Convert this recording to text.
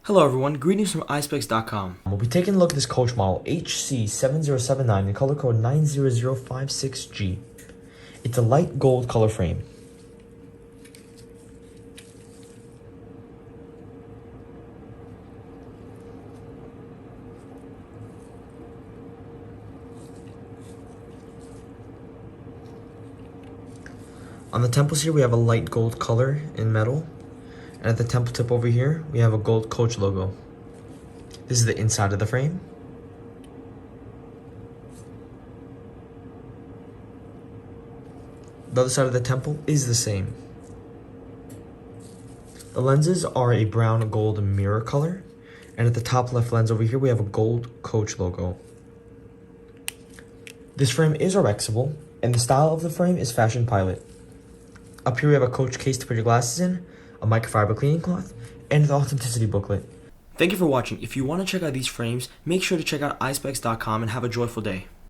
Hello everyone, greetings from Eyespecs.com. We'll be taking a look at this coach model, HC7079, in color code 90056G. It's a light gold color frame. On the temples here, we have a light gold color in metal. And at the temple tip over here, we have a gold coach logo. This is the inside of the frame. The other side of the temple is the same. The lenses are a brown gold mirror color. And at the top left lens over here, we have a gold coach logo. This frame is Rexable, and the style of the frame is Fashion Pilot. Up here we have a coach case to put your glasses in, a microfiber cleaning cloth, and the authenticity booklet. Thank you for watching. If you want to check out these frames, make sure to check out Eyespecs.com and have a joyful day.